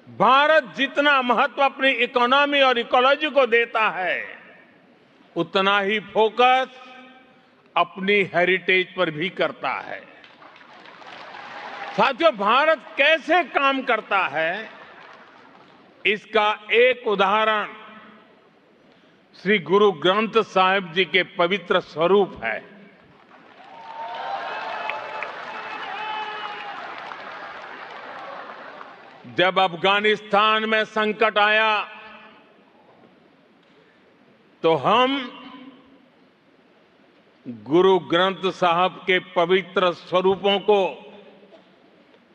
भारत जितना महत्व अपनी इकोनॉमी और इकोलॉजी को देता है, उतना ही फोकस अपनी हेरिटेज पर भी करता है। साथियों, भारत कैसे काम करता है, इसका एक उदाहरण श्री गुरु ग्रंथ साहिब जी के पवित्र स्वरूप है। जब अफगानिस्तान में संकट आया तो हम गुरु ग्रंथ साहब के पवित्र स्वरूपों को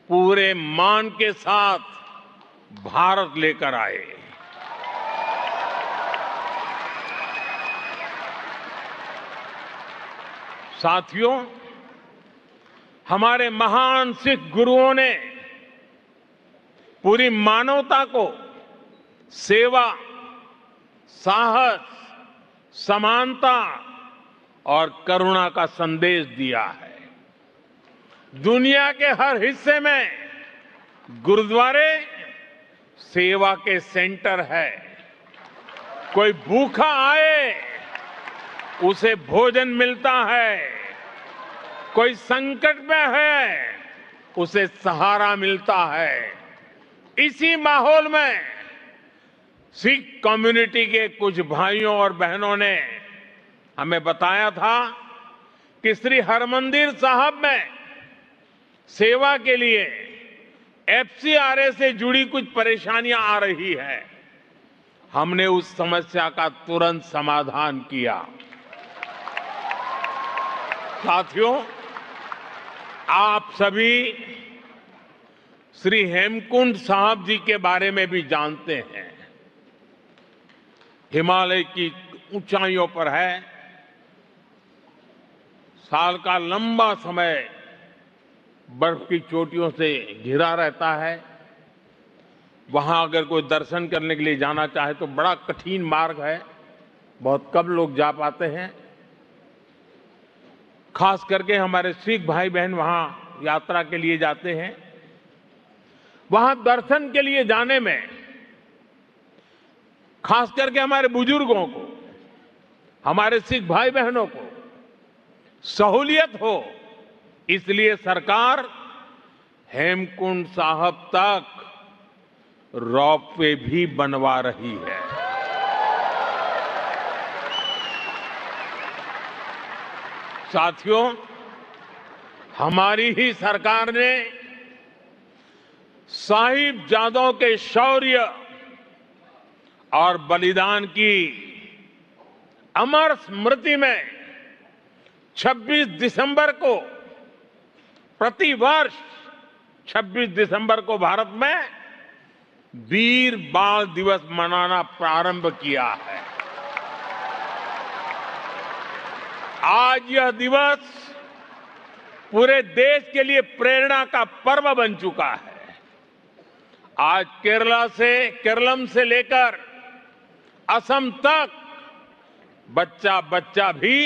पूरे मान के साथ भारत लेकर आए। साथियों, हमारे महान सिख गुरुओं ने पूरी मानवता को सेवा, साहस, समानता और करुणा का संदेश दिया है। दुनिया के हर हिस्से में गुरुद्वारे सेवा के सेंटर है। कोई भूखा आए, उसे भोजन मिलता है। कोई संकट में है, उसे सहारा मिलता है। इसी माहौल में सिख कम्युनिटी के कुछ भाइयों और बहनों ने हमें बताया था कि श्री हरमंदिर साहब में सेवा के लिए एफसीआरए से जुड़ी कुछ परेशानियां आ रही है। हमने उस समस्या का तुरंत समाधान किया। साथियों, आप सभी श्री हेमकुंड साहब जी के बारे में भी जानते हैं। हिमालय की ऊंचाइयों पर है। साल का लंबा समय बर्फ की चोटियों से घिरा रहता है। वहां अगर कोई दर्शन करने के लिए जाना चाहे तो बड़ा कठिन मार्ग है। बहुत कम लोग जा पाते हैं। खास करके हमारे सिख भाई बहन वहां यात्रा के लिए जाते हैं। वहां दर्शन के लिए जाने में खास करके हमारे बुजुर्गों को, हमारे सिख भाई बहनों को सहूलियत हो, इसलिए सरकार हेमकुंड साहब तक रोपवे भी बनवा रही है। साथियों, हमारी ही सरकार ने साहिबजादों के शौर्य और बलिदान की अमर स्मृति में 26 दिसंबर को, प्रतिवर्ष 26 दिसंबर को भारत में वीर बाल दिवस मनाना प्रारंभ किया है। आज यह दिवस पूरे देश के लिए प्रेरणा का पर्व बन चुका है। आज केरलम से लेकर असम तक बच्चा बच्चा भी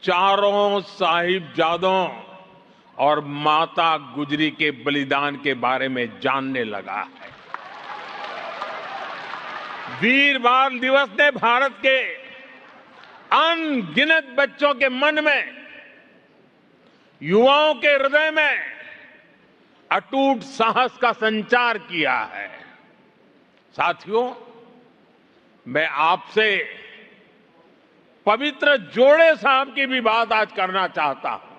चारों साहिबजादों और माता गुजरी के बलिदान के बारे में जानने लगा है। वीर बाल दिवस ने भारत के अनगिनत बच्चों के मन में, युवाओं के हृदय में अटूट साहस का संचार किया है। साथियों, मैं आपसे पवित्र जोड़े साहब की भी बात आज करना चाहता हूं।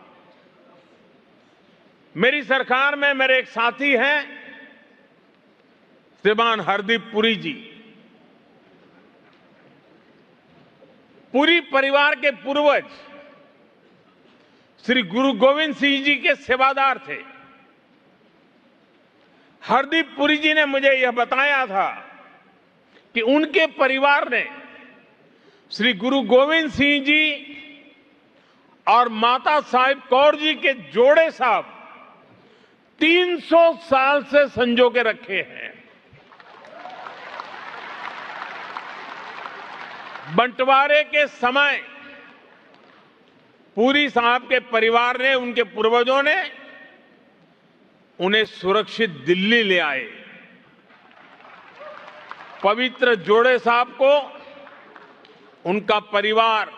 मेरी सरकार में मेरे एक साथी हैं, श्रीमान हरदीप पुरी जी। पुरी परिवार के पूर्वज श्री गुरु गोविंद सिंह जी के सेवादार थे। हरदीप पुरी जी ने मुझे यह बताया था कि उनके परिवार ने श्री गुरु गोविंद सिंह जी और माता साहिब कौर जी के जोड़े साहब 300 साल से संजो के रखे हैं। बंटवारे के समय पुरी साहब के परिवार ने, उनके पूर्वजों ने उन्हें सुरक्षित दिल्ली ले आए पवित्र जोड़े साहब को उनका परिवार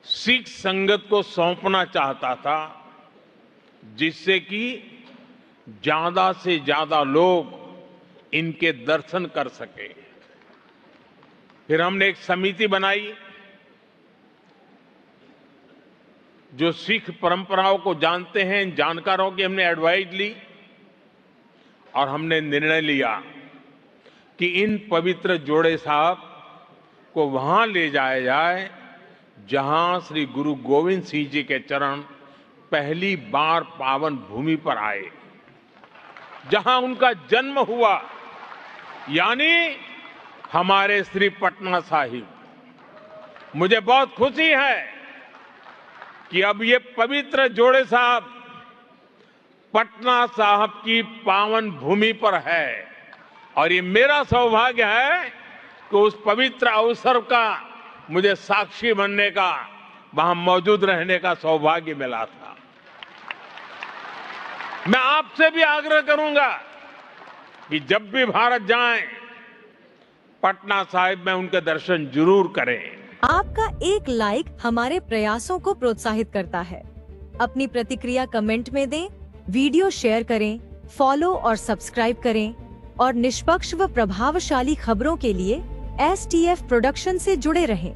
सिख संगत को सौंपना चाहता था, जिससे कि ज्यादा से ज्यादा लोग इनके दर्शन कर सके। फिर हमने एक समिति बनाई जो सिख परंपराओं को जानते हैं, जानकारों की हमने एडवाइस ली और हमने निर्णय लिया कि इन पवित्र जोड़े साहब को वहां ले जाया जाए जहां श्री गुरु गोविंद सिंह जी के चरण पहली बार पावन भूमि पर आए, जहां उनका जन्म हुआ, यानी हमारे श्री पटना साहिब। मुझे बहुत खुशी है कि अब ये पवित्र जोड़े साहब पटना साहिब की पावन भूमि पर है और ये मेरा सौभाग्य है कि उस पवित्र अवसर का मुझे साक्षी बनने का, वहां मौजूद रहने का सौभाग्य मिला था। मैं आपसे भी आग्रह करूंगा कि जब भी भारत जाएं, पटना साहिब में उनके दर्शन जरूर करें। आपका एक लाइक हमारे प्रयासों को प्रोत्साहित करता है। अपनी प्रतिक्रिया कमेंट में दें, वीडियो शेयर करें, फॉलो और सब्सक्राइब करें और निष्पक्ष व प्रभावशाली खबरों के लिए STF प्रोडक्शन से जुड़े रहें।